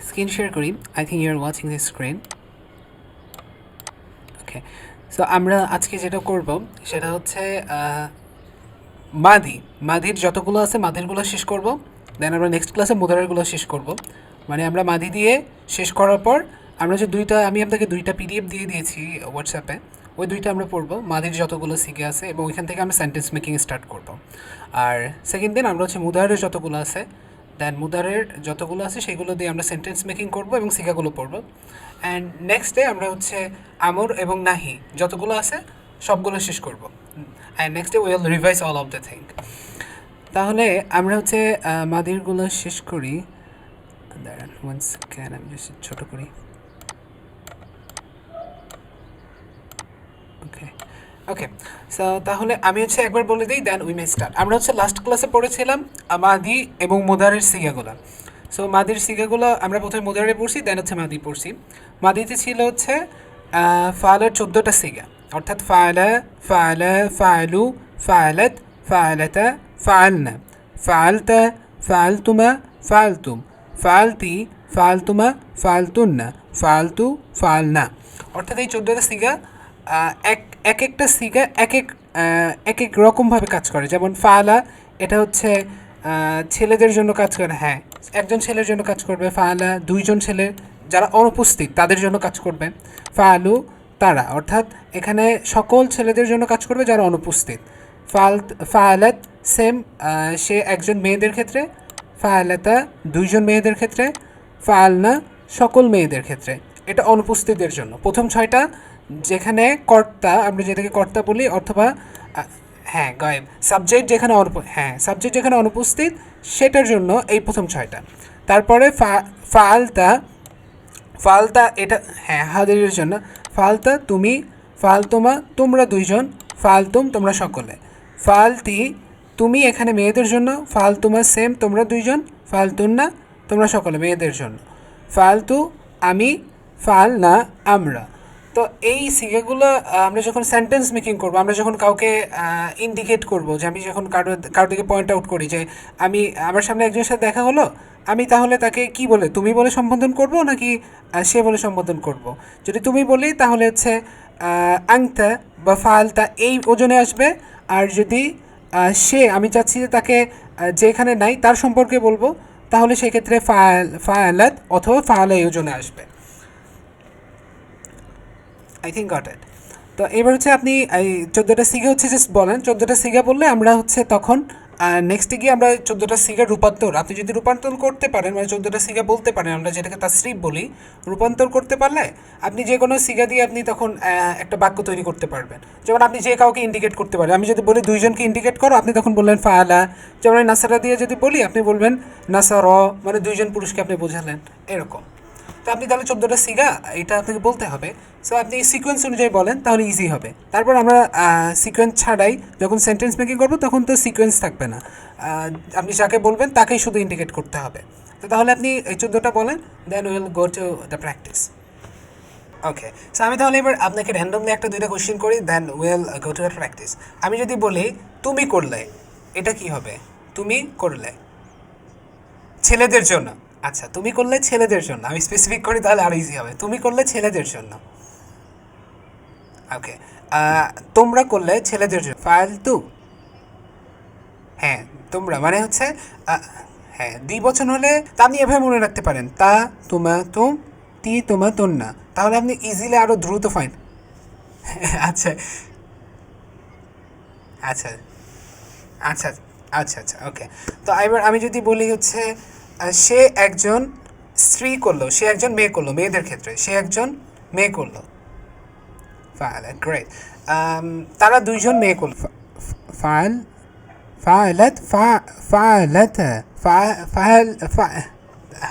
Screen share করি। I think you are watching this screen. Okay, so আমরা আজকে যেটা করব সেটা হচ্ছে মাধির যতগুলো আছে মাধিরগুলো শেষ করব। দেন আমরা নেক্সট ক্লাসে মুদারেরগুলো শেষ করব। মানে আমরা মাধি দিয়ে শেষ করার পর আমরা যে আমি আপনাকে দুইটা পিডিএফ দিয়ে দিয়েছি হোয়াটসঅ্যাপে, ওই দুইটা আমরা পড়বো মাধির যতগুলো সিগে আছে, এবং ওইখান থেকে আমরা সেন্টেন্স মেকিং স্টার্ট করব। আর সেকেন্ড দিন আমরা হচ্ছে মুদারের যতগুলো আছে, দেন মুদারের যতগুলো আছে সেগুলো দিয়ে আমরা সেন্টেন্স মেকিং করব এবং সিগাগুলো পড়ব। অ্যান্ড নেক্সট ডে আমরা হচ্ছে আমর এবং নাহি যতগুলো আছে সবগুলো শেষ করব। And next day will revise all of the thing. তাহলে আমরা হচ্ছে মাদিরগুলো শেষ করি। দাঁড়ান ওয়ান সেকেন্ড, আমি জাস্ট ছোট করি। ওকে ওকে, সো তাহলে আমি হচ্ছে একবার বলে দিই, দেন উই মে স্টার্ট। আমরা হচ্ছে লাস্ট ক্লাসে পড়েছিলাম মাদি এবং মোদারের সিগাগুলো। সো মাদির সিগাগুলো আমরা প্রথমে মোদারে পড়ছি, দেন হচ্ছে মাদি পড়ছি। মাদিতে ছিল হচ্ছে ফালের 14টা সিগা, অর্থাৎ ফালা, ফালা, ফালু, ফালাত, ফালাতা, ফালনা, ফালতা, ফালতুমা, ফালতুম, ফালতি, ফালতুমা, ফালতুন্না, ফালতু, ফালনা। অর্থাৎ এই 14টা সিগা এক এক একটা সিগা এক এক রকমভাবে কাজ করে। যেমন ফালা, এটা হচ্ছে ছেলেদের জন্য কাজ করে, হ্যাঁ একজন ছেলের জন্য কাজ করবে। ফালা দুইজন ছেলে যারা অনুপস্থিত তাদের জন্য কাজ করবে। ফালু তারা, অর্থাৎ এখানে সকল ছেলেদের জন্য কাজ করবে যারা অনুপস্থিত। ফালাত সেম, সে একজন মেয়েদের ক্ষেত্রে। ফালাতা দুইজন মেয়েদের ক্ষেত্রে। ফালনা সকল মেয়েদের ক্ষেত্রে। এটা অনুপস্থিতদের জন্য। প্রথম ছয়টা যেখানে কর্তা, আমরা যেটাকে কর্তা বলি, অথবা হ্যাঁ গায়েব, সাবজেক্ট যেখানে সাবজেক্ট যেখানে অনুপস্থিত সেটার জন্য এই প্রথম ছয়টা। তারপরে ফালতা, ফালতা এটা হ্যাঁ হাদিরের জন্য। ফালতা তুমি, ফালতুমা তোমরা দুইজন, ফালতুম তোমরা সকলে। ফালতি তুমি এখানে মেয়েদের জন্য, ফালতুমা সেম তোমরা দুইজন, ফালতুন্না তোমরা সকলে মেয়েদের জন্য। ফালতু আমি, ফাল না আমরা। তো এই সিগাগুলো আমরা যখন সেন্টেন্স মেকিং করব, আমরা যখন কাউকে ইন্ডিকেট করব, যে আমি যখন কারোর দিকে পয়েন্ট আউট করি যে আমার সামনে একজনের সাথে দেখা হলো, আমি তাহলে তাকে কি বলে তুমি বলে সম্বোধন করব নাকি সে বলে সম্বোধন করব? যদি তুমি বলি তাহলে হচ্ছে আংতা বা ফালতা এই ওজনে আসবে। আর যদি সে, আমি চাচ্ছি যে তাকে যেখানে নাই তার সম্পর্কে বলবো, তাহলে সেক্ষেত্রে ফায়ালাত অথবা ফায়ালা এই ওজনে আসবে। I think got it. তো এবার হচ্ছে আপনি এই 14টা সিগা হচ্ছে জাস্ট বলেন। 14টা সিগা বললে আমরা হচ্ছে তখন নেক্সটে গিয়ে আমরা 14টা সিগা রূপান্তর, আপনি যদি রূপান্তর করতে পারেন, মানে 14টা সিগা বলতে পারেন, আমরা যেটাকে তাসরিফ বলি, রূপান্তর করতে পারলে আপনি যে কোনো সিগা দিয়ে আপনি তখন একটা বাক্য তৈরি করতে পারবেন। যেমন আপনি যে কাউকে ইন্ডিকেট করতে পারেন, আমি যদি বলি দুইজনকে ইন্ডিকেট করো, আপনি তখন বললেন ফায়ালা। যেমন আমি নাসারা দিয়ে যদি বলি, আপনি বলবেন নাসার, মানে দুইজন পুরুষকে আপনি বোঝালেন, এরকম। তো আপনি তাহলে 14টা সিগা এটা আপনাকে বলতে হবে। সো আপনি সিকোয়েন্স অনুযায়ী বলেন, তাহলে ইজি হবে। তারপর আমরা সিকোয়েন্স ছাড়াই যখন সেন্টেন্স মেকিং করবো তখন তো সিকোয়েন্স থাকবে না, আপনি যাকে বলবেন তাকেই শুধু ইন্ডিকেট করতে হবে। তো তাহলে আপনি এই 14টা বলেন, then will go to the practice. Okay, so আমি তাহলে এবার আপনাকে র্যান্ডমলি একটা দুইটা কোশ্চেন করি, then will go to the practice. আমি যদি বলি তুমি করলে, এটা কি হবে? তুমি করলে ছেলেদের জন্য। আচ্ছা, তুমি করলে ছেলেদের জন্য, আমি স্পেসিফিক করি তাহলে আরও ইজি হবে। তুমি করলে ছেলেদের জন্য। ওকে, তোমরা করলে ছেলেদের জন্য। ফালতু, হ্যাঁ তোমরা মানে হচ্ছে হ্যাঁ দ্বিবচন হলে তা আপনি এভাবে মনে রাখতে পারেন, তা তোমা তুম, তি তোমা তোর না, তাহলে আপনি ইজিলি আরও দ্রুত ফাইন। আচ্ছা আচ্ছা আচ্ছা আচ্ছা আচ্ছা ওকে। তো এবার আমি যদি বলি হচ্ছে সে একজন স্ত্রী করলো, সে একজন মেয়ে করলো, মেয়েদের ক্ষেত্রে সে একজন মেয়ে করলো। File great. তারা দুইজন মেয়ে করলো। ফাইল ফাইলাত ফাইলাত ফাইল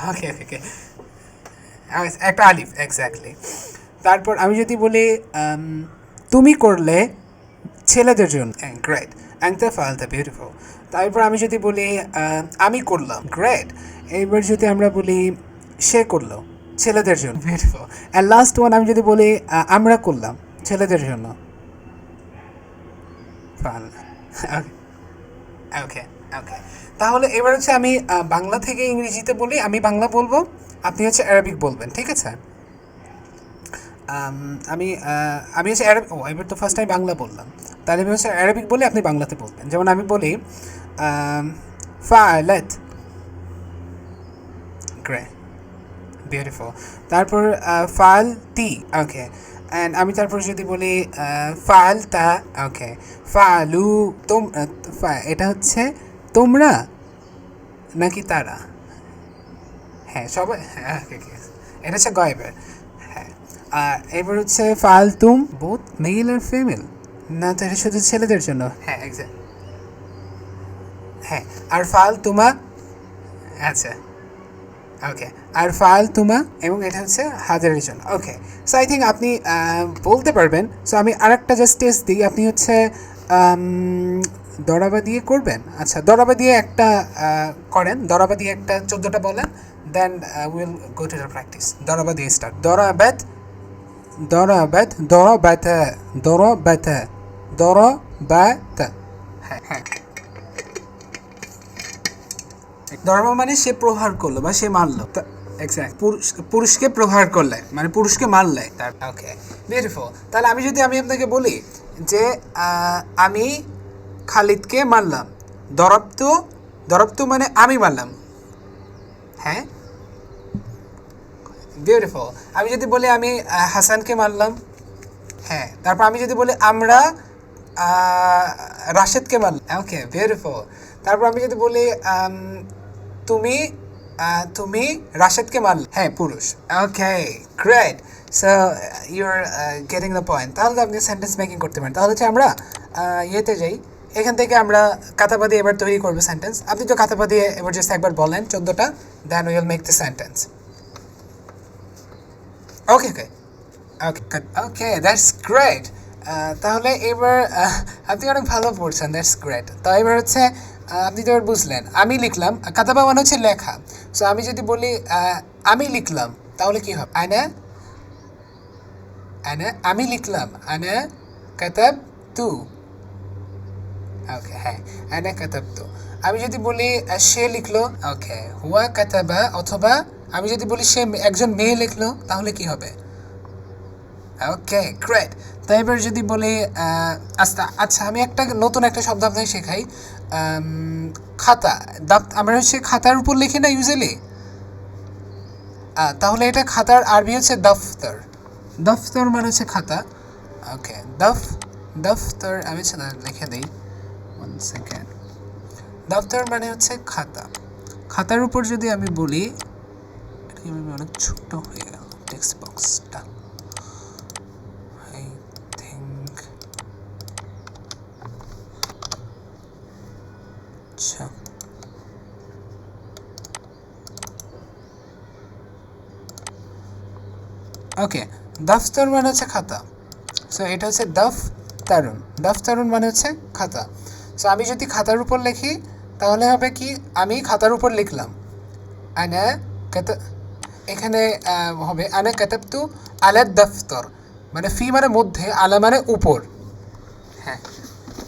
ওকে ওকে, একটা আলিফ এক্স্যাক্টলি। তারপর আমি যদি বলি তুমি করলে ছেলেদের জন্য, গ্রেট, অ্যান্ড ফালতা বিউটিফুল। তারপর আমি যদি বলি আমি করলাম, গ্রেট। এইবার যদি আমরা বলি সে করলো ছেলেদের জন্য, বিউটিফুল। অ্যান্ড লাস্ট ওয়ান আমি যদি বলি আমরা করলাম ছেলেদের জন্য, ফাল। ওকে ওকে, তাহলে এবার হচ্ছে আমি বাংলা থেকে ইংরেজিতে বলি, আমি বাংলা বলবো, আপনি হচ্ছে অ্যারাবিক বলবেন, ঠিক আছে? আমি আমি হচ্ছে অ্যারাবিক, ও এবার তো ফার্স্ট টাইম বাংলা বললাম, তাহলে আমি হচ্ছে অ্যারাবিক বলে আপনি বাংলাতে বলবেন। যেমন আমি বলি ফাআলাত, গ্রে, বিউটিফুল। তারপর ফালতি, ওকে। অ্যান্ড আমি তারপর যদি বলি ফালতা, ওকে। ফালু, এটা হচ্ছে তোমরা নাকি তারা? হ্যাঁ সবাই, হ্যাঁ okay, okay. এটা হচ্ছে গয়েবের। হ্যাঁ, আর এবার হচ্ছে ফালতুম, বোথ মেল আর ফিমেল, না তো এটা শুধু ছেলেদের জন্য? হ্যাঁ এক্স্যাক্ট, হ্যাঁ। আর ফালতুমা, আচ্ছা ওকে। আর ফালতুমা, এবং এটা হচ্ছে হাজারের জন্য, ওকে। সো আই থিঙ্ক আপনি বলতে পারবেন। সো আমি আরেকটা জাস্ট টেস্ট দিই, আপনি হচ্ছে দরাবা দিয়ে করবেন। আচ্ছা, দরাবা দিয়ে একটা করেন, দরাবা দিয়ে একটা 14টা বলেন, then will go to the practice. দরাবা দিয়ে স্টার্ট। দরাবাত, দরাবাত, দরাবাত, দরাবাত, দরাবাত। হ্যাঁ হ্যাঁ, দরাবা মানে সে প্রহার করলো বা সে মারলো। এক্স্যাক্ট, পুরুষকে প্রহার করলে মানে পুরুষকে মারলে তার। ওকে, বিউটিফুল। তাহলে আমি আপনাকে বলি যে আমি খালিদকে মারলাম। দরবতু, দরবতু মানে আমি মারলাম। হ্যাঁ, বিউটিফুল। আমি যদি বলি আমি হাসানকে মারলাম। হ্যাঁ, তারপর আমি যদি বলি আমরা রাশেদকে মারলাম। ওকে, বিউটিফুল। তারপর আমি যদি বলি তুমি তুমি রাশেদকে মারলে, হ্যাঁ পুরুষ। Okay, great. So you are getting the point. তাহলে আপনি সেন্টেন্স মেকিং করতে পারেন। তাহলে হচ্ছে আমরা ইয়েতে যাই, এখান থেকে আমরা কাতাবা দিয়ে এবার তৈরি করবো সেন্টেন্স। আপনি তো কাতাবা দিয়ে এবার জাস্ট একবার বলেন 14টা, then will make the sentence. Okay okay okay okay, that's great. তাহলে এবার আপনি অনেক ভালো পড়ছেন, দ্যাটস গ্রেট। তো এবার হচ্ছে আপনি তো এবার বুঝলেন, আমি লিখলাম, কাতাবা মানে হচ্ছে লেখা। সো আমি যদি বলি আমি লিখলাম, তাহলে কি হবে? আনা, আনা আমি লিখলাম, আনা কাতাব তু। ওকে, হ্যাঁ, আনা কাতাব তু। আমি যদি বলি সে লিখলো, ওকে, হুয়া কাতাবা। অথবা আমি যদি বলি সে একজন মেয়ে লিখলো, তাহলে কি হবে? ওকে, গ্রেট। তো এবার যদি বলি আচ্ছা আচ্ছা, আমি নতুন একটা শব্দ আপনাকে শেখাই। খাতা, আমরা হচ্ছে খাতার উপর লিখি না ইউজুয়ালি, তাহলে এটা খাতার আরবি হচ্ছে দফতর। দফতর মানে হচ্ছে খাতা। ওকে, দফতর, আমি সেটা লিখে দিই, 1 সেকেন্ড। দফতর মানে হচ্ছে খাতা। খাতার উপর যদি আমি বলি, অনেক ছোট হয়ে গেল টেক্সট বক্সটা, আই থিঙ্ক। আচ্ছা, ওকে, দফতর মানে হচ্ছে খাতা। সো এটা হচ্ছে দফতারুন। দফতারুন মানে হচ্ছে খাতা। সো আমি যদি খাতার উপর লিখি, তাহলে হবে কি, আমি খাতার উপর লিখলাম আনা কাতা, এখানে হবে আনা কাতাবতু আলা দফতর, মানে ফি মানে মধ্যে, আলা মানে উপর। হ্যাঁ,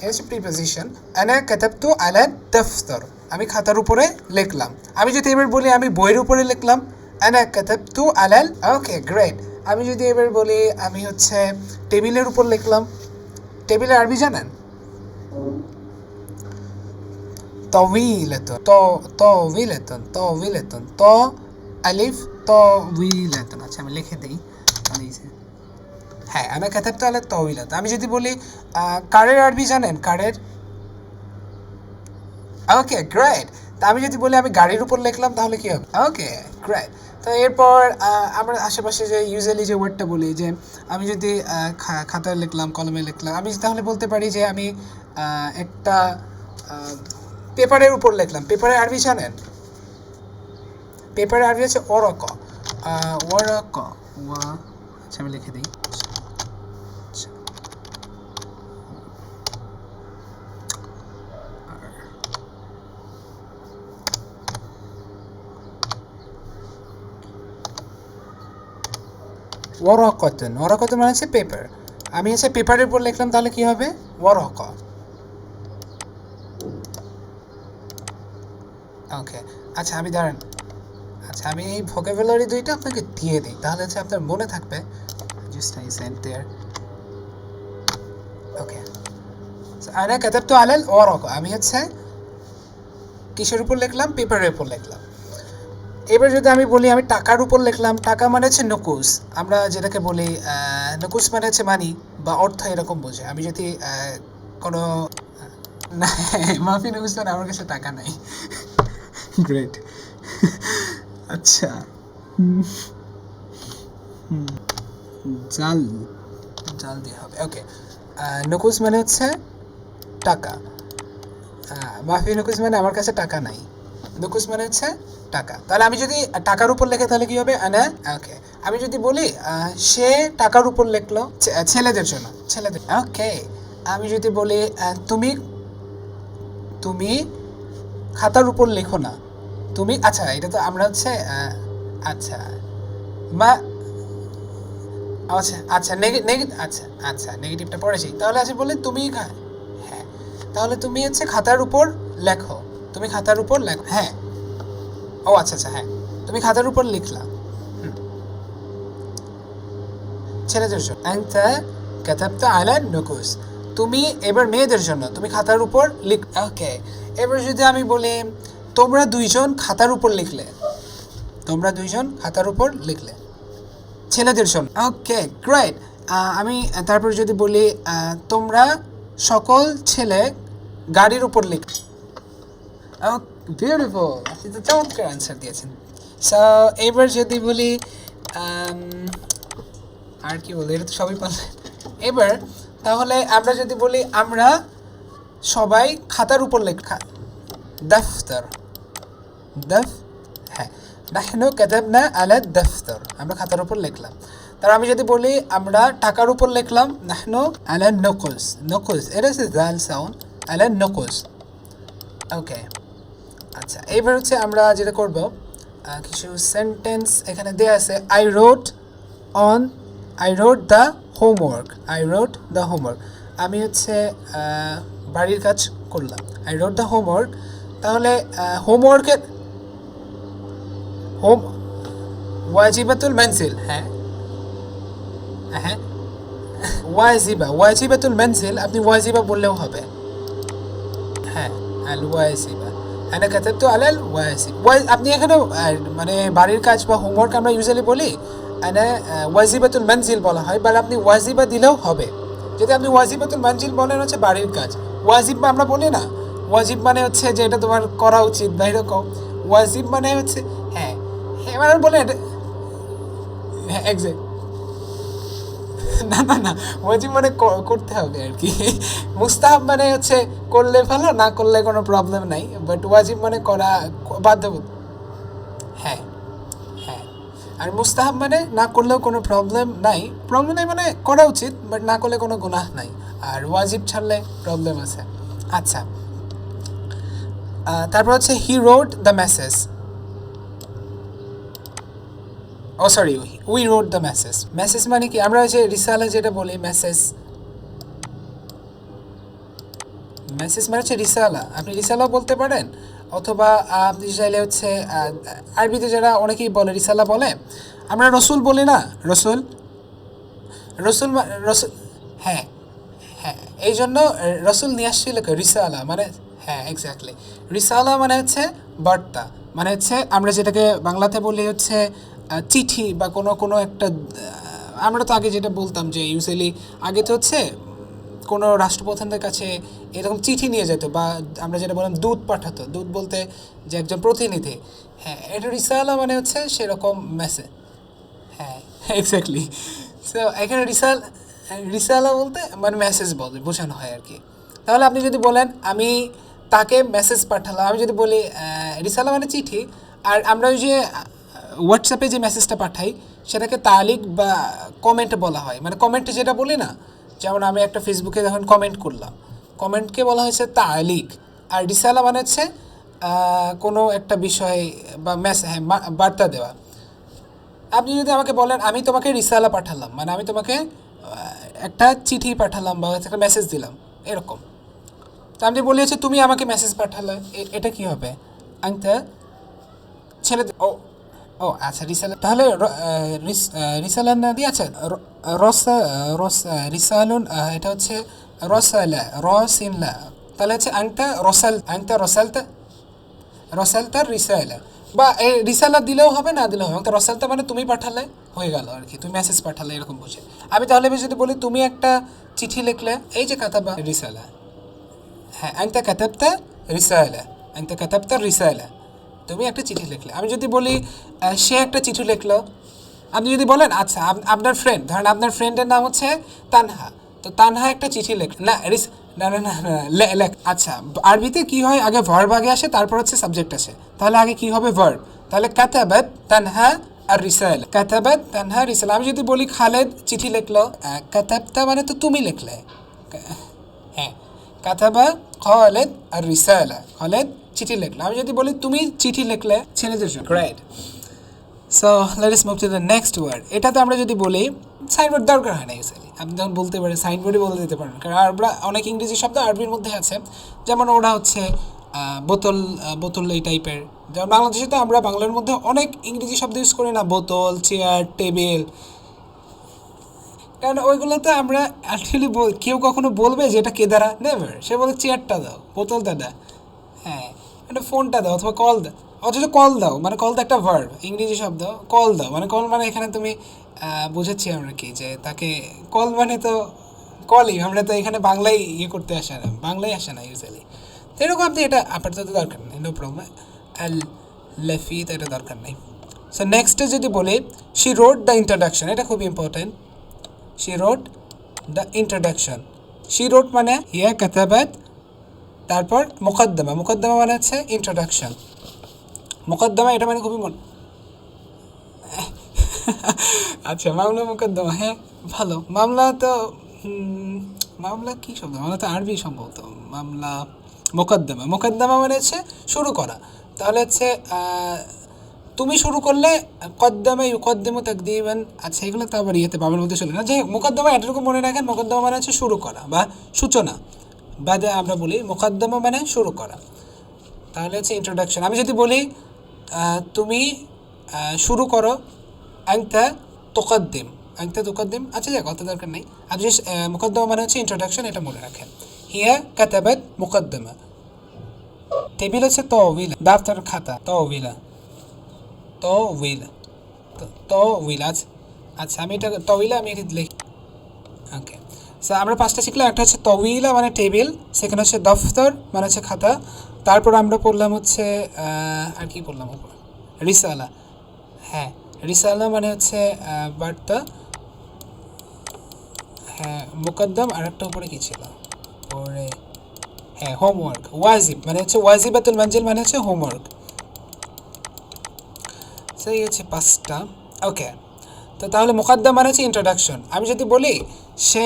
এটা হচ্ছে প্রিপোজিশন। আনা কাতাবতু আলা দফতর, আমি খাতার উপরে লিখলাম। আমি যদি এবার বলি আমি বইয়ের উপরে লিখলাম, আনা কাতাবতু আলাল, ওকে গ্রেট। আমি যদি এবার বলি আমি হচ্ছে টেবিলের উপর লিখলাম, টেবিলের আরবি জানেন? طويلة، طويلة، طويلة، ط ألف طويلة। আচ্ছা আমি লিখে দিই। হ্যাঁ, আমি কাতাবতু আলা طويلة। আমি যদি বলি কারের আরবি জানেন? কারের, ওকে গ্রেট। তা আমি যদি বলি আমি গাড়ির উপর লিখলাম, তাহলে কি হবে? ওকে, গ্রেট। তো এরপর আমরা আশেপাশে যে ইউজুয়ালি যে ওয়ার্ডটা বলি, যে আমি যদি খাতায় লিখলাম, কলমে লিখলাম, আমি তাহলে বলতে পারি যে আমি একটা পেপারের উপর লিখলাম। পেপারের আরবি জানেন? পেপারের আরবি হচ্ছে ওরক। ওরক, আচ্ছা আমি লিখে দিই। ওয়ারাকাতুন, ওয়ারাকাতুন মানে হচ্ছে পেপার। আমি হচ্ছে পেপারের উপর লিখলাম, তাহলে কি হবে? ওয়ারাকা। ওকে, আচ্ছা আমি দাঁড়ান, আচ্ছা আমি এই ভোকাবুলারি দুইটা আপনাকে দিয়ে দিই, তাহলে হচ্ছে আপনার মনে থাকবে। Just I send there. Okay, আনা কাতাবতু আলাল ওয়ারাকা, আমি হচ্ছে কিসের উপর লিখলাম? পেপারের উপর লিখলাম। এবার যদি আমি বলি আমি টাকার উপর লিখলাম, টাকা মানে হচ্ছে নকুস, আমরা যেটাকে বলি নকুস মানে হচ্ছে মানি বা অর্থ, এরকম বোঝে। আমি যদি কোনো না, মাফি নকুস মানে আমার কাছে টাকা নাই। গ্রেট। আচ্ছা, জাল, জাল দিয়ে হবে। ওকে, নকুস মানে হচ্ছে টাকা, মাফি নকুস মানে আমার কাছে টাকা নাই, নকুস মানে হচ্ছে টাকা। তাহলে আমি যদি টাকার উপর লেখে তাহলে কি হবে? আনা। ওকে, আমি যদি বলি সে টাকার উপর লিখলো, ছেলেদের জন্য, ছেলেদের। ওকে, আমি যদি বলি তুমি, তুমি খাতার উপর লেখো না, তুমি, আচ্ছা এটা তো আমরা হচ্ছে আচ্ছা মা, আচ্ছা আচ্ছা আচ্ছা আচ্ছা নেগেটিভটা পড়েছি, তাহলে আছে বলে তুমি হ্যাঁ, তাহলে তুমি হচ্ছে খাতার উপর লেখো, তুমি খাতার উপর লেখো। হ্যাঁ, ও আচ্ছা আচ্ছা, হ্যাঁ তুমি খাতার উপর লিখলা। ছেলেদের জন্য আনতা কাতাবতা আলা নুকুস, তুমি এবার মেয়েদের জন্য তুমি খাতার উপর লিখ। ওকে, এবার যদি আমি বলি তোমরা দুইজন খাতার উপর লিখলে, তোমরা দুইজন খাতার উপর লিখলে, ছেলেদের জন্য। ওকে গ্রেট। আমি তারপর যদি বলি তোমরা সকল ছেলে গাড়ির উপর লিখ। বিউটিফুল, আপনি তো চমৎকার অ্যান্সার দিয়েছেন। সো এবার যদি বলি আর কি বলি, এটা তো সবই পারলেন। এবার তাহলে আমরা যদি বলি আমরা সবাই খাতার উপর লেখা, দফতর, দফ, হ্যাঁ নাহনু কাতাবনা আলা দফতর, আমরা খাতার উপর লিখলাম। তার আমি যদি বলি আমরা টাকার উপর লিখলাম, নাহনু আলা নুকুস, নুকুস এটা হচ্ছে জাল সাউন্ড, আলা নুকুস। ওকে, আচ্ছা এইবার হচ্ছে আমরা যেটা করব, কিছু সেন্টেন্স এখানে দেয়া আছে। I রোট on, I wrote the homework, I wrote the homework, আমি হচ্ছে বাড়ির কাজ করলাম, আই রোট দ্য হোমওয়ার্ক। তাহলে হোমওয়ার্কের হোম ওয়াজিবাতুল মানজিল, হ্যাঁ হ্যাঁ ওয়াজিবা, ওয়াজিবাতুল মানজিল আপনি ওয়াজিবা বললেও হবে। হ্যাঁ আল ওয়াজিবা, আনা কাতাবতু আলাল ওয়াজিব, আপনি এখানে মানে বাড়ির কাজ বা হোমওয়ার্ক আমরা ইউজুয়ালি বলি আনা ওয়াজিবাতুল মানজিল বলা হয়, বাট আপনি ওয়াজিবা দিলেও হবে। যদি আপনি ওয়াজিবাতুল মানজিল বলেন হচ্ছে বাড়ির কাজ, ওয়াজিব আমরা বলি না, ওয়াজিব মানে হচ্ছে যে এটা তোমার করা উচিত বা এরকম, ওয়াজিব মানে হচ্ছে হ্যাঁ হ্যাঁ মানে বলে এটা, হ্যাঁ এক্সাক্ট, না না না, ওয়াজিব মানে করতে হবে আর কি। মুস্তাহাব মানে হচ্ছে করলে ভালো, না করলে কোনো প্রবলেম নাই, বাট ওয়াজিব মানে করা বাধ্যবাধকতা। হ্যাঁ হ্যাঁ, আর মুস্তাহাব মানে না করলেও কোনো প্রবলেম নাই, প্রবলেম নাই মানে করা উচিত, বাট না করলে কোনো গুনাহ নাই, আর ওয়াজিব ছাড়লে প্রবলেম আছে। আচ্ছা, তারপর হচ্ছে he wrote the message, oh sorry we wrote the message, message মানে কি আমরা যে রিসালা যেটা বলি মেসেজ, মেসেজ মানে হচ্ছে রিসালা, আপনি রিসালাও বলতে পারেন, অথবা আপনি চাইলে হচ্ছে আরবিতে যারা অনেকেই বলে রিসালা বলে, আমরা রসুল বলি না, রসুল, রসুল রসুল, হ্যাঁ হ্যাঁ এই জন্য রসুল নিয়ে আসছিল রিসালা মানে, হ্যাঁ এক্স্যাক্টলি, রিসালা মানে হচ্ছে বার্তা, মানে হচ্ছে আমরা যেটাকে বাংলাতে বলি হচ্ছে চিঠি বা কোনো কোনো একটা, আমরা তো আগে যেটা বলতাম যে ইউজুয়ালি আগে তো হচ্ছে কোনো রাষ্ট্রপ্রধানদের কাছে এরকম চিঠি নিয়ে যেত, বা আমরা যেটা বললাম দুধ পাঠাতো, দুধ বলতে যে একজন প্রতিনিধি, হ্যাঁ এটা রিসালা মানে হচ্ছে সেরকম মেসেজ, হ্যাঁ এক্স্যাক্টলি। সো এখানে রিসালা বলতে মানে মেসেজ বলে বোঝানো হয় আর কি। তাহলে আপনি যদি বলেন আমি তাকে মেসেজ পাঠালাম, আমি যদি বলি রিসালা মানে চিঠি, আর আমরা ওই যে হোয়াটসঅ্যাপে যে মেসেজটা পাঠাই সেটাকে তালিক বা কমেন্ট বলা হয়, মানে কমেন্টে যেটা বলি না, যেমন আমি একটা ফেসবুকে যখন কমেন্ট করলাম, কমেন্টকে বলা হয়েছে তালিক, আর রিসালা মানে হচ্ছে কোনো একটা বিষয় বা হ্যাঁ বার্তা দেওয়া। আপনি যদি আমাকে বলেন আমি তোমাকে রিসালা পাঠালাম, মানে আমি তোমাকে একটা চিঠি পাঠালাম বা একটা মেসেজ দিলাম এরকম। তো আমি বলি হচ্ছে তুমি আমাকে মেসেজ পাঠালে, এটা কি হবে? আংতা ছেলে, ও ও আচ্ছা রিসালা, তাহলে রিসালান না দিয়ে আচ্ছা রস রস রিসালুন, এটা হচ্ছে রসালা রসিনলা, তাহলে হচ্ছে আংটা রসালতা রসালতার রিসালা, বা রিসালা দিলেও হবে না দিলেও হবে, তো রসালতা মানে তুমি পাঠালে হয়ে গেল আর কি, তুমি মেসেজ পাঠালে এরকম বুঝে। আমি তাহলে যদি বলি তুমি একটা চিঠি লিখলে, এই যে কাতাবা রিসালা, হ্যাঁ আংটা কাতাবতা রিসালা, আংটা কাতাবতা রিসালা, তুমি একটা চিঠি লিখলে। আমি যদি বলি সে একটা চিঠি লিখলো, আপনি যদি বলেন আচ্ছা আপনার ফ্রেন্ড, ধরেন আপনার ফ্রেন্ডের নাম হচ্ছে তানহা, তো তানহা একটা চিঠি লেখ না না না না না, লেখ। আচ্ছা আরবিতে কি হয়, আগে ভার্ব আগে আসে তারপর হচ্ছে সাবজেক্ট আসে, তাহলে আগে কি হবে ভার্ব, তাহলে কাতাবাত তানহা আর রিসাল, কাতাবাত তানহা রিসাল। আমি যদি বলি খালেদ চিঠি লিখলো, কাতাবতা মানে তো তুমি লিখলে, হ্যাঁ কাতাবা খালেদ আর রিসালা, খালেদ চিঠি লিখলো। আমি যদি বলি তুমি চিঠি লিখলে ছেলেদের জন্য, great. So let us move to the next word. এটাতে আমরা যদি বলি সাইনবোর্ড দরকার হয় না ইউজুয়ালি, আপনি যখন বলতে পারেন সাইনবোর্ডই বলে দিতে পারেন, কারণ আমরা অনেক ইংরেজি শব্দ আরবির মধ্যে আছে, যেমন ওরা হচ্ছে বোতল, বোতল এই টাইপের। যেমন বাংলাদেশে তো আমরা বাংলার মধ্যে অনেক ইংরেজি শব্দ ইউজ করি না, বোতল, চেয়ার, টেবিল, কারণ ওইগুলোতে আমরা অ্যাকচুয়ালি কেউ কখনো বলবে যে এটা কেদারা, নেভার, সে বলে চেয়ারটা দাও, বোতলটা দাও, হ্যাঁ মানে ফোনটা দাও অথবা কল দাও, অথচ কল দাও মানে কল তো একটা ভার্ব, ইংরেজি শব্দ, কল দাও মানে কল মানে এখানে তুমি বুঝেছি আমরা কি, যে তাকে কল মানে তো কলই, আমরা তো এখানে বাংলায় ইয়ে করতে আসে না, বাংলায় আসে না ইউজুয়ালি। তো এরকম আপনি এটা আপাতত দরকার নেই, নো প্রবলেম, আল লেফি তো এটা দরকার নেই। সো নেক্সটে যদি বলি শি রোড দ্য ইন্ট্রোডাকশন, এটা খুব important, she wrote the introduction, she road মানে হিয়া কাতাবাত, তারপর মুকদ্দমা, মুকদ্দমা মানে হচ্ছে ইন্ট্রোডাকশন, মুকদ্দমা এটা মানে খুবই আচ্ছা মামলা মুকদ্দমা, হ্যাঁ ভালো, মামলা তো মামলা কি শব্দ, মামলা তো আরবি সম্ভবত, মামলা মোকদ্দমা, মোকদ্দমা মানে হচ্ছে শুরু করা, তাহলে হচ্ছে তুমি শুরু করলে কদ্দামা ইউকদ্দিমু তাকদীমান, আচ্ছা এগুলো তো আবার ইয়েতে বাবার মধ্যে চলে না, যাই হোক মোকদ্দমা এতটুকু মনে রাখেন, মোকদ্দমা মানে হচ্ছে শুরু করা বা সূচনা, বাদে আমরা বলি মোকদ্দমা মানে শুরু করা, তাহলে হচ্ছে ইন্ট্রোডাকশন। আমি যদি বলি তুমি শুরু করো, আংতা তোকদ্দিম, আংতা তোকদ্দিম, আচ্ছা যাক অত দরকার নেই। আর যে মুকদ্দমা মানে হচ্ছে ইন্ট্রোডাকশন, এটা মনে রাখেন। হিয়া কাতাবাত মুকদ্দমা, টেবিল হচ্ছে তওবিলা, দাফতার খাতা তওবিলা, তওবিলা, তওবিলা, আচ্ছা আমি এটা তওবিলা আমি এটা লিখি, ওকে। সো আমরা পাঁচটা শিখলাম, একটা হচ্ছে তওয়িলা মানে টেবিল, সেখানে হচ্ছে দফতর মানে হচ্ছে খাতা, তারপর আমরা পড়লাম হচ্ছে আর কি পড়লাম উপর, রিসালা, হ্যাঁ রিসালা মানে হচ্ছে বার্তা, হ্যাঁ মুকদ্দম, আর একটা উপরে কী ছিল পরে, হ্যাঁ হোমওয়ার্ক, ওয়াজিব মানে হচ্ছে ওয়াজিবাতুল মানজিল মানে হচ্ছে হোমওয়ার্ক। সেই হচ্ছে পাঁচটা, ওকে। তো তাহলে মুকদ্দম মানে হচ্ছে ইন্ট্রোডাকশন। আমি যদি বলি সে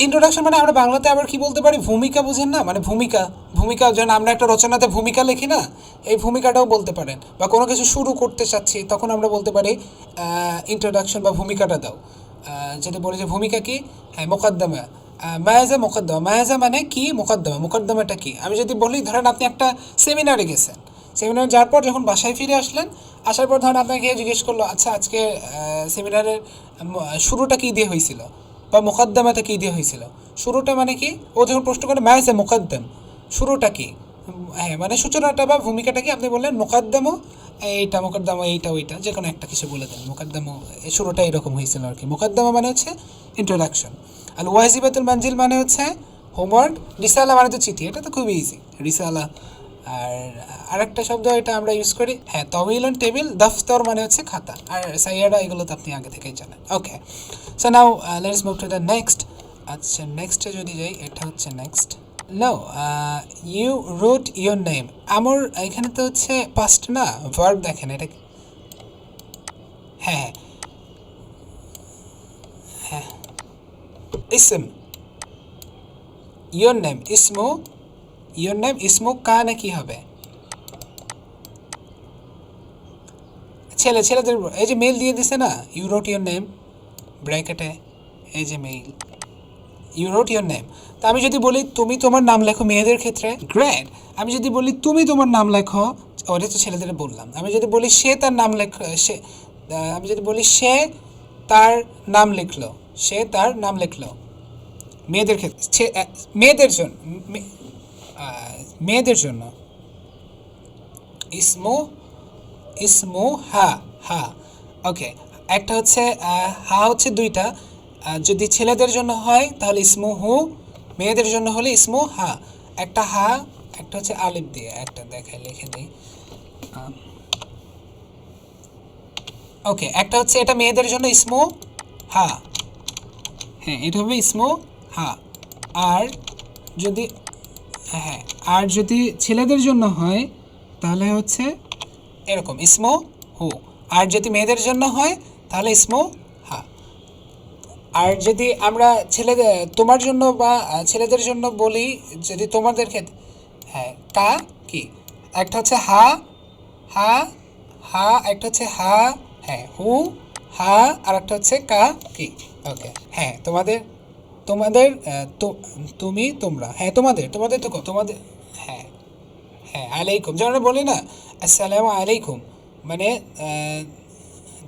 ইন্ট্রোডাকশন মানে আমরা বাংলাতে আবার কি বলতে পারি, ভূমিকা, বুঝেন না, মানে ভূমিকা, ভূমিকা যেন আমরা একটা রচনাতে ভূমিকা লিখি না, এই ভূমিকাটাও বলতে পারেন, বা কোনো কিছু শুরু করতে চাচ্ছি তখন আমরা বলতে পারি ইন্ট্রোডাকশন বা ভূমিকাটা দাও, যেটা বলি যে ভূমিকা কি, হ্যাঁ মোকদ্দমা, মায়াজা মোকদ্দমা, মায়াজা মানে কি, মোকদ্দমা, মোকদ্দমাটা কি। আমি যদি বলি ধরেন আপনি একটা সেমিনারে গেছেন, সেমিনার যাওয়ার পর যখন বাসায় ফিরে আসলেন, আসার পর ধরেন আপনাকে জিজ্ঞেস করলো আচ্ছা আজকে সেমিনারের শুরুটা কী দিয়ে হয়েছিল, বা মোকদ্দমাটা কী দিয়ে হয়েছিল, শুরুটা মানে কি, ও যখন প্রশ্ন করে মায়াজা মোকদ্দম, শুরুটা কি, হ্যাঁ মানে সূচনাটা বা ভূমিকাটা কি, আপনি বললেন মোকদ্দমও এইটা, মোকদ্দমা এইটা ওইটা যে কোনো একটা কিছু বলে দেন, মোকদ্দমও শুরুটা এরকম হয়েছিল আর কি। মোকদ্দমা মানে হচ্ছে ইন্ট্রোডাকশন, আর ওয়াজিবাতুল মানজিল মানে হচ্ছে হোমওয়ার্ক, রিসালা মানে তো চিঠি, এটা তো খুবই ইজি, রিসালা। আর আরেকটা শব্দ এটা আমরা ইউজ করি, হ্যাঁ তওয়িলুন টেবিল, দফতর মানে হচ্ছে খাতা, আর সাইয়ারা এগুলো তো আপনি আগে থেকেই জানেন, okay. So now let's move to the next. আচ্ছা নেক্সটে যদি যাই, এটা হচ্ছে next, no you wrote your name, আমার এখানে তো হচ্ছে পাস্ট না, ভার্ব দেখেন এটা, হ্যাঁ হ্যাঁ ইসম, ইয়োর নেম ইসমু, ইয়োর নেম ইসমু কানে কি হবে, ছেলেদের, এই যে মেল দিয়ে দিছে না, ইউ রোট ইয়োর নেম ব্র্যাকেটে, এই যে মেইল, ইউ রোট ইয়োর নেম। তা আমি যদি বলি তুমি তোমার নাম লেখো মেয়েদের ক্ষেত্রে, গ্রেট। আমি যদি বলি তুমি তোমার নাম লেখো ওটা তো ছেলেদের বললাম। আমি যদি বলি সে তার নাম সে, আমি যদি বলি সে তার নাম লিখলো, সে তার নাম লিখলো। মেয়েদের ক্ষেত্রে মেয়েদের জন্য, মেয়েদের জন্য ইসমু, ইসমু হা, হা। ওকে, একটা হচ্ছে হা হচ্ছে দুইটা। যদি ছেলেদের জন্য হয় তাহলে ইসমু হু, মেয়েদের জন্য হলে ইসমু হা। একটা হা, একটা হচ্ছে আলিফ দিয়ে, একটা দেখাই লিখে দিই। ওকে, একটা হচ্ছে এটা মেয়েদের জন্য ইসমু হা, হ্যাঁ এটা হবে ইসমু হা। আর যদি, হ্যাঁ আর যদি ছেলেদের জন্য হয় তাহলে হচ্ছে এরকম ইসমু হু। আর যদি মেয়েদের জন্য হয় তাহলে ইসমু হা। আর যদি আমরা ছেলেদের তোমার জন্য বা ছেলেদের জন্য বলি, যদি তোমাদের ক্ষেত্রে, হ্যাঁ কা কি, একটা হচ্ছে হা, হা, হা, একটা হচ্ছে হা, হ্যাঁ হু, হা, আর একটা হচ্ছে কা কি। ওকে, হ্যাঁ তোমাদের, তোমাদের তো, তুমি তোমরা, হ্যাঁ তোমাদের, তোমাদের তো তোমাদের, হ্যাঁ হ্যাঁ আলাইকুম, যেমন আমরা বলি না আসসালামু আলাইকুম, মানে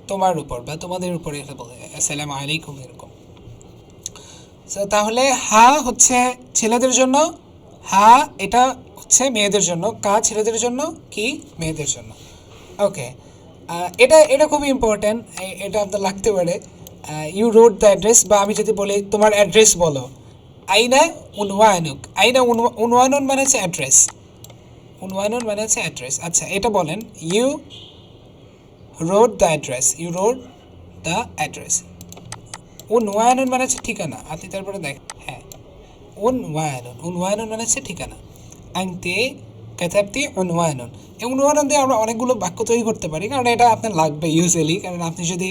তোমার উপর বা তোমাদের উপরে বলে আসসালামু আলাইকুম এরকম। সো তাহলে হা হচ্ছে ছেলেদের জন্য, হা এটা হচ্ছে মেয়েদের জন্য, কা ছেলেদের জন্য, কি মেয়েদের জন্য। ওকে, এটা এটা খুবই ইম্পর্ট্যান্ট, এটা আপনার লাগতে পারে। ইউ রোড দ্য অ্যাড্রেস, বা আমি যদি বলি তোমার অ্যাড্রেস বলো, আইনা উনওয়ানুক, আইনা উনওয়ানুন মানে হচ্ছে অ্যাড্রেস, উনওয়ানুন মানে হচ্ছে অ্যাড্রেস। আচ্ছা এটা বলেন, you wrote the address, you wrote the address. উনওয়ানুন মানে হচ্ছে ঠিকানা, আপনি তারপরে দেখ, হ্যাঁ উনওয়ানুন, উনওয়ানুন মানে হচ্ছে ঠিকানা। আনতে কাতাবতি উনওয়ানুন, এই উনওয়ানুন দিয়ে আমরা অনেকগুলো বাক্য তৈরি করতে পারি, কারণ এটা আপনার লাগবে ইউজুয়ালি। কারণ আপনি যদি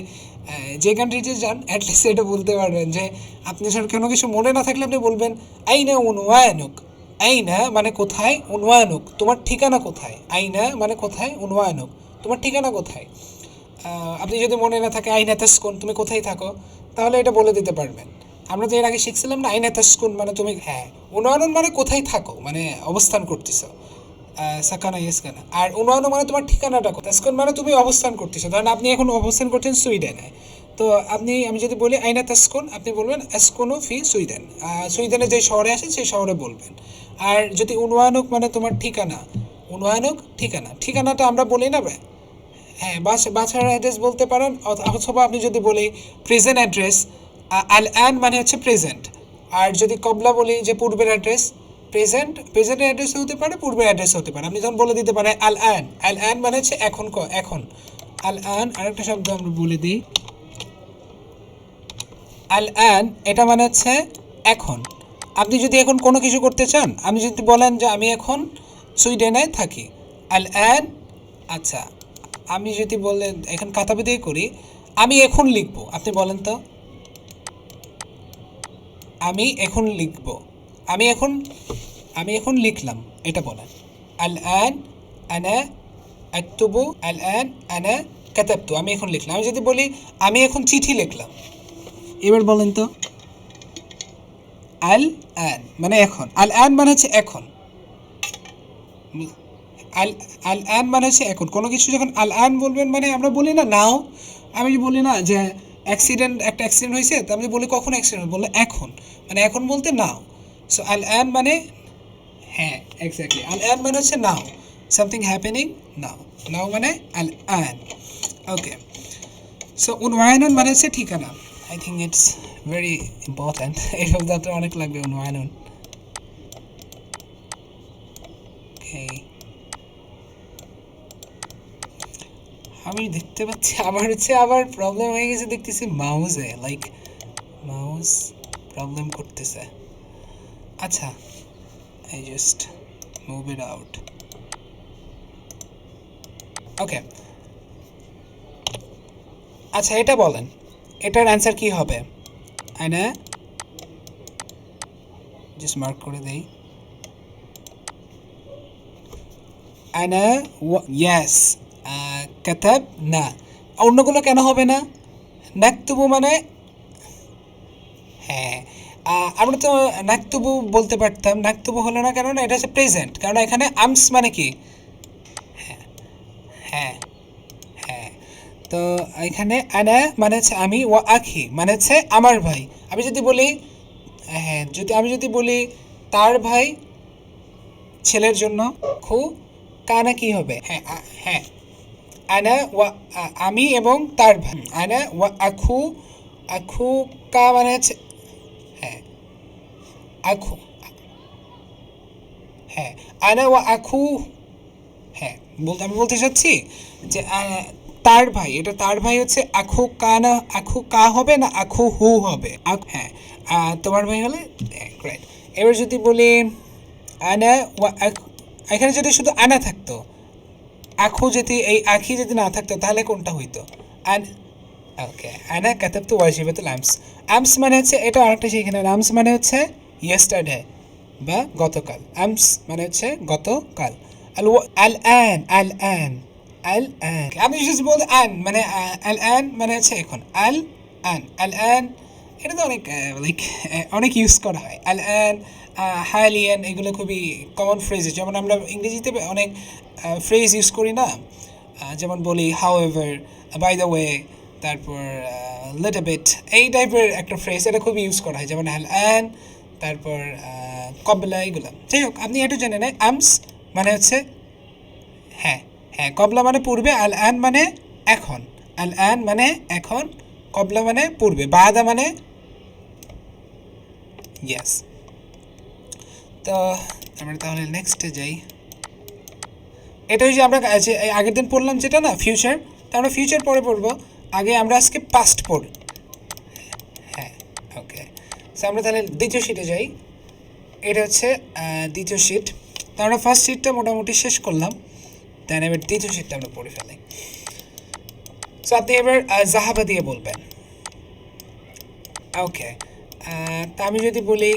যে কান্ট্রিতে যান অ্যাটলিস্ট এটা বলতে পারবেন যে, আপনি যখন কোনো কিছু মনে না থাকলে আপনি বলবেন আইনা উনওয়ানুক, আইনা মানে কোথায়, উনওয়ানুক তোমার ঠিকানা কোথায়, আইনা মানে কোথায়, উনওয়ানুক তোমার ঠিকানা কোথায়। আপনি যদি মনে না থাকে আইনা তাসকুন তুমি কোথায় থাকো, তাহলে এটা বলে দিতে পারবেন। আমরা তো এর আগে শিখছিলাম না আইনা তাসকুন মানে তুমি, হ্যাঁ উনওয়ানুন মানে কোথায় থাকো, মানে অবস্থান করতেছো, সাকানা ইয়েসকানা। আর উনওয়ানুন মানে তোমার ঠিকানাটা কোথায়, তাসকুন মানে তুমি অবস্থান করতেছো। ধরেন আপনি এখন অবস্থান করছেন সুইডেনে, তো আপনি, আমি যদি বলি আইনা তাসকুন, আপনি বলবেন আসকোনো ফি সুইডেন, সুইডেনে যে শহরে আছে সেই শহরে বলবেন। আর যদি উনওয়ানুক মানে তোমার ঠিকানা, উনওয়ানুক ঠিকানা, ঠিকানাটা আমরা বলি না ভাই, হ্যাঁ বাসার অ্যাড্রেস বলতে পারেন, অথবা আপনি যদি বলি প্রেজেন্ট অ্যাড্রেস, আল অ্যান মানে হচ্ছে প্রেজেন্ট। আর যদি কবলা বলি যে পূর্বের অ্যাড্রেস, প্রেজেন্ট, প্রেজেন্টের অ্যাড্রেস হতে পারে, পূর্বের অ্যাড্রেস হতে পারে। আপনি তখন বলে দিতে পারেন আল অ্যান, আল অ্যান মানে হচ্ছে এখন, এখন আল অ্যান। আরেকটা শব্দ আমরা বলে দিই, আল অ্যান এটা মানে হচ্ছে এখন। আপনি যদি এখন কোনো কিছু করতে চান, আপনি যদি বলেন যে আমি এখন সুইডেনে থাকি, আল অ্যান। আচ্ছা আমি যদি বলেন এখন কাতাবে দিয়ে করি, আমি এখন লিখবো, আপনি বলেন তো আমি এখন লিখব, আমি এখন, আমি এখন লিখলাম, এটা বলেন আল আন আনা আক্তুবু, আল আন আনা কাতাবতু, আমি এখন লিখলাম। আমি যদি বলি আমি এখন চিঠি লিখলাম, এবার বলেন তো আল আন মানে এখন, আল আন মানে হচ্ছে এখন, আল আল আন মানে হচ্ছে এখন। কোনো কিছু যখন আল আন বলবেন মানে আমরা বলি না নাও, আমি বলি না যে অ্যাক্সিডেন্ট, একটা অ্যাক্সিডেন্ট হয়েছে তো আমি বলি কখন অ্যাক্সিডেন্ট, বললে এখন, মানে এখন বলতে নাও। সো আল আন মানে, হ্যাঁ এক্স্যাক্টলি, আল আন মানে হচ্ছে নাও, সামথিং হ্যাপেনিং নাও, নাও মানে আল আন। ওকে, সো উনওয়ানুন মানে হচ্ছে ঠিকানা। I think it's very important, এই শব্দটা অনেক লাগবে উনওয়ানুন। ওকে, আমি দেখতে পাচ্ছি আবার হচ্ছে, আবার প্রবলেম হয়ে গেছে দেখতেছি মাউসে, লাইক মাউস প্রবলেম করতেছে। আচ্ছা I just move it out. Okay, আচ্ছা এটা বলেন, এটার অ্যান্সার কি হবে? আইনা জাস্ট মার্ক করে দেই, আইনা ইয়াস কাতাব না, অন্যগুলো কেন হবে না? নাকতুবু মানে, হ্যাঁ আমরা তো নাকতুবু বলতে পারতাম, নাকতুবু হলো না, কেননা এটা হচ্ছে প্রেজেন্ট, কারণ এখানে আমস মানে কি, হ্যাঁ হ্যাঁ। তো এখানে আনা মানে হচ্ছে আমি, ওয়া আখি মানে হচ্ছে আমার ভাই। আমি যদি বলি, হ্যাঁ, যদি বলি তার ভাই ছেলের জন্য, খু কানা কি হবে? হ্যাঁ হ্যাঁ, আনা ওয়া আমি এবং তার ভাই। আনা ওয়া আখু, আখু কা মানে হচ্ছে, হ্যাঁ, আখু, হ্যাঁ, আনা ওয়া আখু, হ্যাঁ, আমি বলতে চাচ্ছি যে তার ভাই, এটা তার ভাই হচ্ছে আখু কা, না আখু কা হবে না আখু হু হবে? হ্যাঁ, তোমার ভাই হলে গ্রেট। এবার যদি বলি আনা ওয়া এখানে যদি শুধু আনা থাকতো, আখু যদি এই আখি যদি না থাকতো তাহলে কোনটা হইতো? আন, ওকে, আনা কাতাবতু ওয়াজিবাতুল আমস। আমস মানে হচ্ছে, এটা আরেকটা সেখানে, আমস মানে হচ্ছে ইয়েস্টারডে বা গতকাল। আমস মানে হচ্ছে গতকাল। আল আন, আল আন, আল আন। আপনি যদি বলতে আন মানে আল আন মানে হচ্ছে এখন, আল আন, আল আন, এটা তো অনেক লাইক অনেক ইউজ করা হয়। আল আন, হালিয়ান, এগুলো খুবই কমন ফ্রেজ। যেমন আমরা ইংরেজিতে অনেক ফ্রেজ ইউজ করি না, যেমন বলি however, by the way, তারপর লিটল বিট, এই টাইপের একটা ফ্রেজ, এটা খুব ইউজ করা হয়, যেমন আল আন, তারপর কবলা, এগুলো। যাই হোক, আপনি একটু জেনে নেন, আমস মানে হচ্ছে, হ্যাঁ হ্যাঁ, কবলা মানে পূর্বে, আল আন মানে এখন, আল আন মানে এখন, কবলা মানে পূর্বে, বাদা মানে ইয়েস। তো আমরা তাহলে নেক্সটে যাই। এটা ওই যে আমরা আগের দিন পড়লাম যেটা না, ফিউচার, তো আমরা ফিউচার পরে পড়বো, আগে আমরা আজকে পাস্ট পড়ব। হ্যাঁ, ওকে। তো আমরা তাহলে দ্বিতীয় শিটে যাই। এটা হচ্ছে দ্বিতীয় শিট। তো আমরা ফার্স্ট শিটটা মোটামুটি শেষ করলাম, দেন এবার দ্বিতীয় শিটটা আমরা পড়ে ফেলি। সো আপনি এবার জাহাবা দিয়ে বলবেন। ওকে, তা আমি যদি বলি,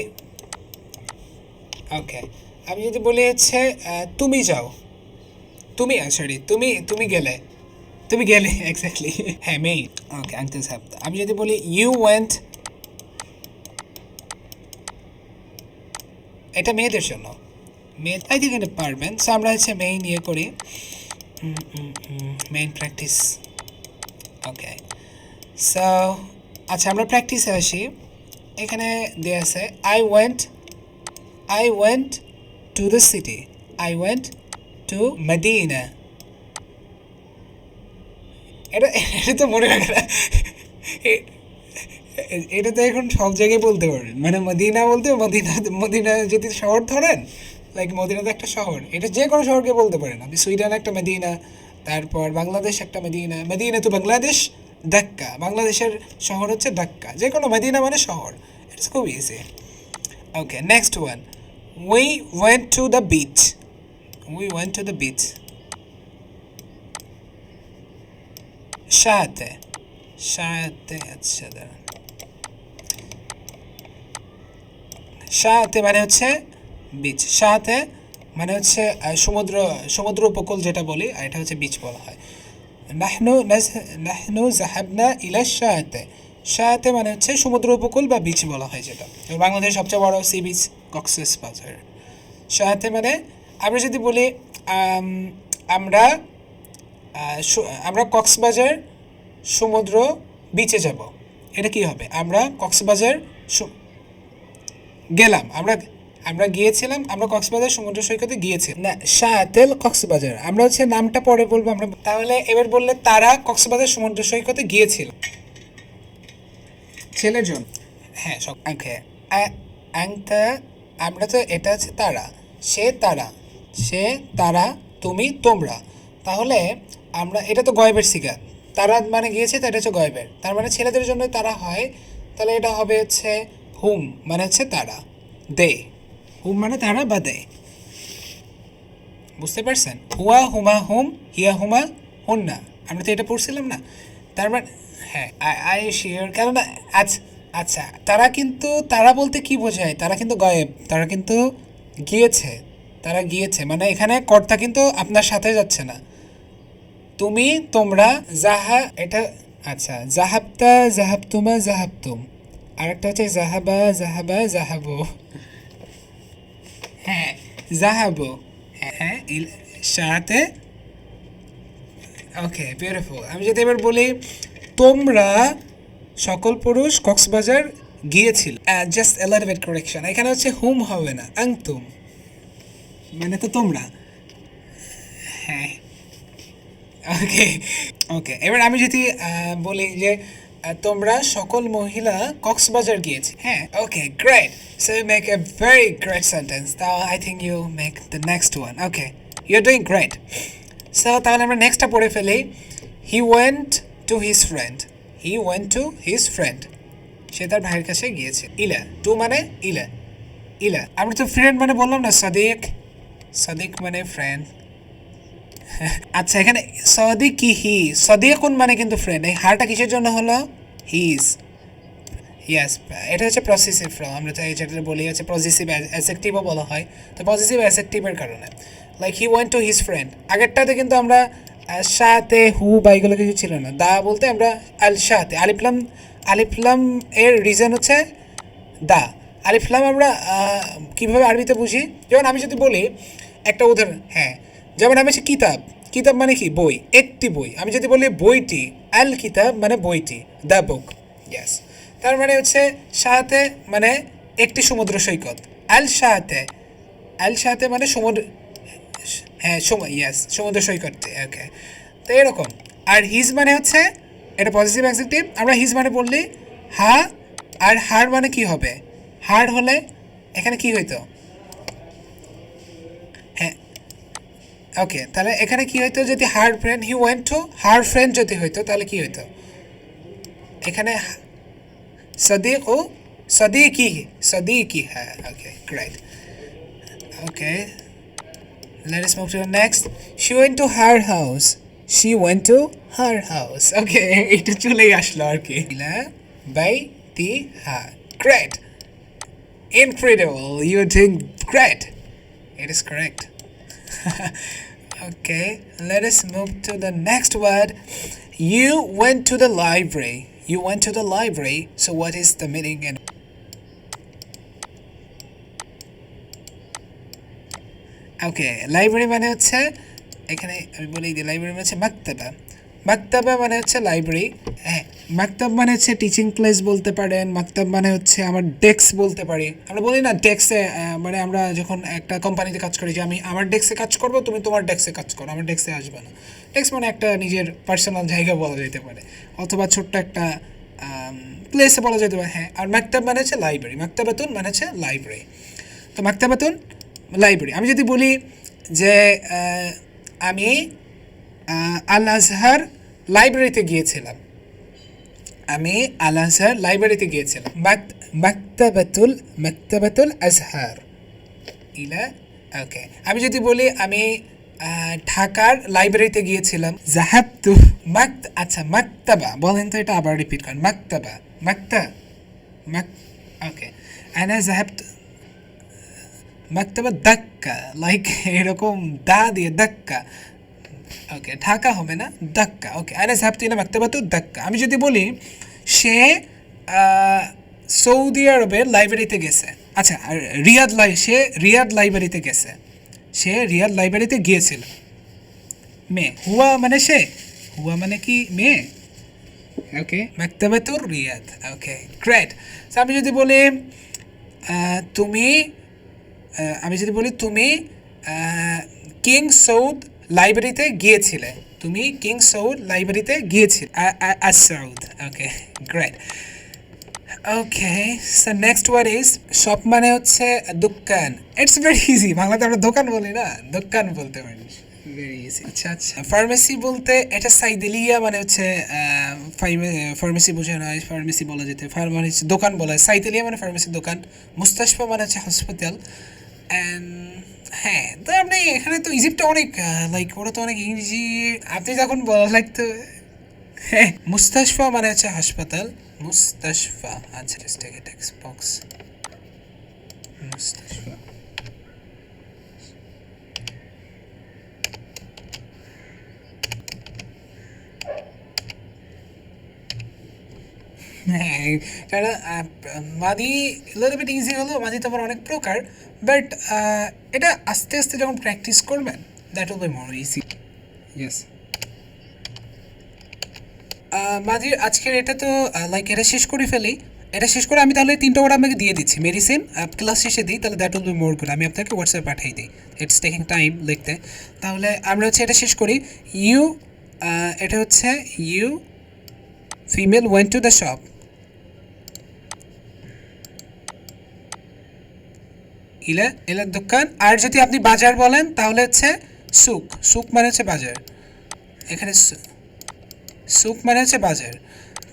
ওকে, আমি যদি বলি হচ্ছে তুমি যাও, তুমি, সরি, তুমি গেলে, তুমি গেলে এক্স্যাক্টলি, হ্যাঁ, মেই। ওকে, আনতে সাহেব, আমি যদি বলি ইউ ওয়েন্ট, এটা মেয়েদের জন্য, মেয়ে আই থিঙ্ক এটা পারবেন। সো আমরা হচ্ছে মেইন ইয়ে করি, মেইন প্র্যাকটিস। ওকে, সো আচ্ছা, আমরা প্র্যাকটিসে আসি। এখানে দেওয়া আছে I went to the city, I went to Medina। এটা এটা তো মনে রাখে না, এটা তো এখন সব জায়গায় বলতে পারেন, মানে মদিনা বলতে, মদিনা, মদিনা যদি শহর ধরেন, লাইক মদিনা তো একটা শহর, এটা যে কোনো শহরকে বলতে পারেন আপনি। সুইডেন একটা মদিনা, তারপর বাংলাদেশ একটা মদিনা, মদিনা তো বাংলাদেশ, ঢাক্কা, বাংলাদেশের শহর হচ্ছে ঢাক্কা, যে কোনো মদিনা মানে শহর। ইটস খুব easy. Okay, next one, we went to the beach, we went to the beach. সাথে, সাথে, আচ্ছা দাঁড়ান, সাথে মানে হচ্ছে বিচ, সাথে মানে হচ্ছে সমুদ্র, সমুদ্র উপকূল যেটা বলি, আর এটা হচ্ছে বিচ বলা হয়। নাহনু জাহাবনা ইলা শাতে, শাতে মানে হচ্ছে সমুদ্র উপকূল বা বিচ বলা হয়, যেটা বাংলাদেশের সবচেয়ে বড় সি বিচ কক্সেস বাজার। শাতে মানে, আমরা যদি বলি আমরা আমরা কক্সবাজার সমুদ্র বিচে যাব, এটা কি হবে? আমরা কক্সবাজার গেলাম, আমরা আমরা গিয়েছিলাম, আমরা কক্সবাজার সমুদ্র সৈকতে গিয়েছি না, শাতেল কক্সবাজার, আমরা হচ্ছে নামটা পরে বলবো আমরা। তাহলে এবার বললে তারা কক্সবাজার সমুদ্র সৈকতে গিয়েছিল, ছেলের জন্য, হ্যাঁ সব। ওকে, আংটা, আমরা তো, এটা আছে তারা, সে তারা, সে তারা, তুমি তোমরা, তাহলে আমরা, এটা তো গয়েবের সিগা, তারা মানে গিয়েছে, তো এটা হচ্ছে গয়েবের, তার মানে ছেলেদের জন্য তারা হয়, তাহলে এটা হবে হচ্ছে হুম মানে হচ্ছে তারা, দে, হুম মানে তারা বা দে, বুঝতে পারছেন? হুয়া হুমা হুম, হিয়া হুমা হুন্না, আমরা তো এটা পড়ছিলাম না, তার মানে, হ্যাঁ, আই শিওর, কেননা আচ্ছা, আচ্ছা, তারা কিন্তু, তারা বলতে কি বোঝায়? তারা কিন্তু গায়েব, তারা কিন্তু গিয়েছে, তারা গিয়েছে মানে এখানে কর্তা কিন্তু আপনার সাথে যাচ্ছে না, তুমি, তোমরা, জাহা, এটা, আচ্ছা, জাহাবতা, জাহাবতুমা, জাহাবতুম, আরেকটা হচ্ছে জাহাবা, জাহাবা, জাহাবু, হ্যাঁ, জাহাবু, হ্যাঁ, সাথে, ওকে বিউটিফুল। আমি যদি এবার বলি তোমরা সকল পুরুষ কক্সবাজার গিয়েছিল, just a little bit correction, এখানে হচ্ছে হুম হবে না, আনতুম, মানে তো তোমরা। হ্যাঁ ওকে ওকে। এবার আমি যদি বলি যে তোমরা সকল মহিলা কক্সবাজার গিয়েছে, হ্যাঁ okay great. So you make a very great sentence. তাও I think you make the next one. Okay you are doing great. So তাহলে আমরা নেক্সটটা পড়ে ফেলি। He went to his friend, he went to his friend, সে তার ভাইয়ের কাছে গিয়েছে। ইলা, টু মানে ইলা, ইলা। আমরা তো ফ্রেন্ড মানে বললাম না সাদিক, সাদিক মানে ফ্রেন্ড। আচ্ছা এখানে সদিকিহি, সদিকুন মানে কিন্তু ফ্রেন্ড, এই হারটা কিসের জন্য হলো? হিজ। ইয়েস, এটা হচ্ছে পসেসিভ ফর্ম, আমরা তো যেটা বলি হচ্ছে পজিটিভ অ্যাডজেক্টিভও বলা হয়, তো পজিটিভ অ্যাডজেক্টিভের কারণে। Like he went to his friend, আগেরটাতে কিন্তু আমরা সাথে হু বা এগুলো কিছু ছিল না, দা বলতে আমরা আল সাথে আলিফলাম, আলিফলাম এর রিজন হচ্ছে দা। আলিফলাম আমরা কীভাবে আরবিতে বুঝি, যেমন আমি যদি বলি একটা উদাহরণ, হ্যাঁ যেমন আমি হচ্ছে কিতাব, কিতাব মানে কি বই, একটি বই। আমি যদি বলি বইটি, আল কিতাব মানে বইটি, দ্য বুক। ইয়েস, তার মানে হচ্ছে সাথে মানে একটি সমুদ্র সৈকত, আল সাথে, আল সাথে মানে সমুদ্র, হ্যাঁ সময়, ইয়েস সমুদ্র সৈকত। ওকে, তো এরকম। আর হিজ মানে হচ্ছে এটা পজিটিভ অ্যাডজেক্টিভ, আমরা হিজ মানে বললি হা, আর হার মানে কি হবে? হার হলে এখানে কি হইতো? হ্যাঁ ওকে, তাহলে এখানে কি হইতো যদি her friend, he went to her friend যদি হইতো তাহলে কি হইতো? এখানে সদিক ও সদিকি, সদিকি, হ্যাঁ okay great. Okay let us move to the next. She went to her house, she went to her house. Okay এটা চলেই আসলো আর কি, বাই তি হা। Great, incredible, you're doing great, it is correct. Okay, let us move to the next word. You went to the library, you went to the library, so what is the meaning? And okay library মানে হচ্ছে, এখানে আমি বলি যে library মানে হচ্ছে মাকতাবা, মাকতাবা মানে হচ্ছে লাইব্রেরি। হ্যাঁ মাকতাব মানে হচ্ছে টিচিং প্লেস বলতে পারেন, মাকতাব মানে হচ্ছে আমার ডেস্ক বলতে পারি। আমরা বলি না ডেস্কে, মানে আমরা যখন একটা কোম্পানিতে কাজ করি যে আমি আমার ডেস্কে কাজ করব, তুমি তোমার ডেস্কে কাজ করো, আমার ডেস্কে আসবে না। ডেস্ক মানে একটা নিজের পার্সোনাল জায়গা বলা যেতে পারে, অথবা ছোট্ট একটা প্লেসে বলা যেতে পারে। হ্যাঁ, আর মাকতাব মানে হচ্ছে লাইব্রেরি, মাকতাবাতুন মানে হচ্ছে লাইব্রেরি। তো মাকতাবাতুন লাইব্রেরি। আমি যদি বলি যে আমি আল আজহার লাইব্রেরিতে গিয়েছিলাম, আমি আল আজহার লাইব্রেরিতে গিয়েছিলাম, মাকতাবাতুল, মাকতাবাতুল আজহার ইলা। ওকে, আমি যদি বলি আমি ঢাকার লাইব্রেরিতে গিয়েছিলাম, জাহাবতু আচ্ছা মাকতাবা বলেন তো, এটা আবার রিপিট করেন, মাকতাবা, মাকতা, ওকে, আনা জাহাবতু মাকতাবা দাক্কা, লাইক এরকম দা দিয়ে দাক্কা। ওকে ঢাকা হবে না, দাক্কা। ওকে, আনা জাহাবতু ইলা মাকতাবাতু দাক্কা। আমি যদি বলি সে সৌদি আরবের লাইব্রেরিতে গেছে, আচ্ছা সে রিয়াদ লাইব্রেরিতে গেছে, সে রিয়াদ লাইব্রেরিতে গিয়েছিল। মেয়ে, হুয়া মানে সে, হুয়া মানে কি মেয়ে। ওকে, মাকতাবাতুর রিয়াদ। Okay great. আমি যদি বলি তুমি, আমি যদি বলি তুমি কিং সৌদ লাইব্রেরিতে গিয়েছিলে, তুমি কিং সৌদ লাইব্রেরিতে গিয়েছিলে, south. Okay great. Okay, so next word is shop মানে হচ্ছে দোকান। ইটস ভেরি ইজি, বাংলাতে আমরা দোকান বলি না, দোকান বলতে পারি, ভেরি ইজি। আচ্ছা আচ্ছা, ফার্মেসি বলতে এটা সাইদেলিয়া মানে হচ্ছে ফার্মেসি বোঝানো হয়, ফার্মেসি বলা যেতে, ফার্মেসি দোকান বলা হয়, সাইদেলিয়া মানে ফার্মেসির দোকান, মুস্তাশফা মানে হচ্ছে হসপিটাল। অ্যান্ড হ্যাঁ, তো আপনি এখানে তো ইজিপ্টে অনেক লাইক ওরা তো অনেক ইংরেজি, আপনি যখন বলা লাগতো, হ্যাঁ মুস্তাশফা মানে হচ্ছে হাসপাতাল, মুস্তাশফা। আচ্ছা let's take a text box, মুস্তাশফা। হ্যাঁ, কারণ মাদি লিটল বিট ইজি হলো, মাদি তো আবার অনেক প্রকার, বাট এটা আস্তে আস্তে যখন প্র্যাকটিস করবেন that will be more easy. Yes, মাঝির আজকের এটা তো লাইক এটা শেষ করে ফেলি। এটা শেষ করে আমি তাহলে 3টা ওয়ার্ড আপনাকে দিয়ে দিচ্ছি মেডিসিন, ক্লাস শেষে দিই, তাহলে that will be more good. আমি আপনাকে হোয়াটসঅ্যাপ পাঠিয়ে দিই, ইটস টেকিং টাইম লিখতে। তাহলে আমরা হচ্ছে এটা শেষ করি। ইউ, এটা হচ্ছে you female went to the shop. Ila ইলার দোকান। আর যদি আপনি বাজার বলেন তাহলে হচ্ছে সুক। সুক মানে হচ্ছে বাজার। এখানে সুক মানে হচ্ছে বাজার।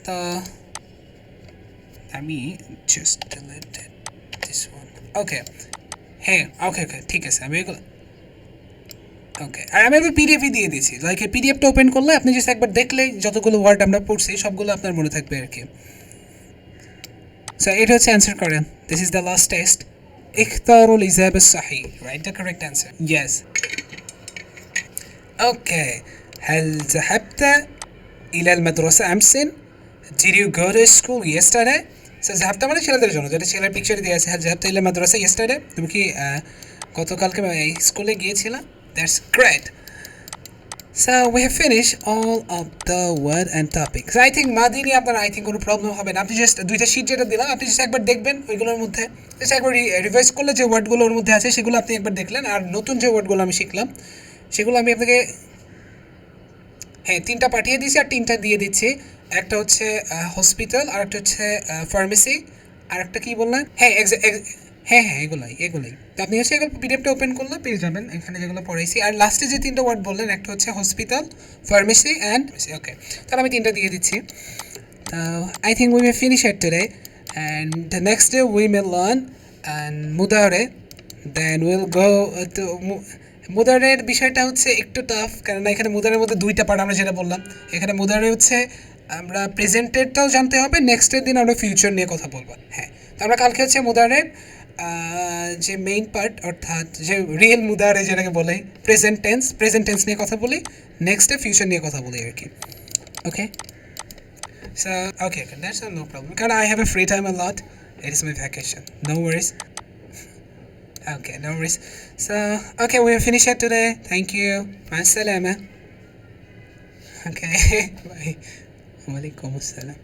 তো আমি জাস্ট ডিলিটেড দিস ওয়ান। ওকে, হ্যাঁ, ওকে ওকে ঠিক আছে, আমি এগুলো ওকে। আর আমি একবার পিডিএফই দিয়ে দিয়েছি, লাইক এই পিডিএফটা ওপেন করলে আপনি জাস্ট একবার দেখলেই যতগুলো ওয়ার্ড আমরা পড়ছি সবগুলো আপনার মনে থাকবে আর কি। সো এটা হচ্ছে অ্যান্সার করেন। This is the last test. اختاروا الإجابة الصحيح. Right, the correct answer. Yes. Okay. هل ذهبت إلى المدرسة أمس؟ Did you go to school yesterday? So ذهبت মানে ছেলেদের জন্য, যেটা ছেলের পিকচারে দিয়ে আছে। هل ذهبت إلى المدرسة yesterday? তুমি কি গতকালকে স্কুলে গিয়েছিলা? That's great. So we have finished all of the word and topics. So I think মাদি নিয়ে আপনার আই থিঙ্ক কোনো প্রবলেম হবে না। আপনি জাস্ট দুইটা শিট যেটা দিলাম আপনি জাস্ট একবার দেখবেন, ওইগুলোর মধ্যে জাস্ট একবার রিভাইজ করলে যে ওয়ার্ডগুলো ওর মধ্যে আছে সেগুলো আপনি একবার দেখলেন। আর নতুন যে ওয়ার্ডগুলো আমি শিখলাম সেগুলো আমি আপনাকে হ্যাঁ 3টা পাঠিয়ে দিয়েছি আর 3টা দিয়ে দিচ্ছি। একটা হচ্ছে হসপিটাল, আর একটা হচ্ছে ফার্মেসি, আর একটা কী বললেন? হ্যাঁ হ্যাঁ হ্যাঁ এগুলোই এগুলোই। তো আপনি হচ্ছে এগুলো পিডিএফটা ওপেন করলে পেয়ে যাবেন এখানে যেগুলো পড়াইছি। আর লাস্টে যে 3টা ওয়ার্ড বললেন একটা হচ্ছে হসপিটাল, ফার্মেসি অ্যান্ড ওকে, তাহলে আমি 3টা দিয়ে দিচ্ছি। তো I think we may finish it today and the next day we may learn and মুদারে, দেন উইল গো টু মুদারের বিষয়টা হচ্ছে একটু টাফ, কেননা এখানে মুদারের মধ্যে 2টা পার্ট আমরা যেটা বললাম। এখানে মুদারে হচ্ছে আমরা প্রেজেন্টেরটাও জানতে হবে, নেক্সটের দিন আমরা ফিউচার নিয়ে কথা বলবো। হ্যাঁ, তো আমরা কালকে হচ্ছে মুদারের যে মেইন পার্ট অর্থাৎ যে রিয়েল মুদারে যেটাকে বলে প্রেজেন্ট টেন্স নিয়ে কথা বলি, নেক্সটে ফিউচার নিয়ে কথা বলি আর কি। Okay, so okay that's no problem, কারণ I have a free time a lot, it is my vacation, no worries. Okay, no worries. So, okay, we'll finish it today. Thank you. Ma'as salama. Okay, bye. Walaikum assalam.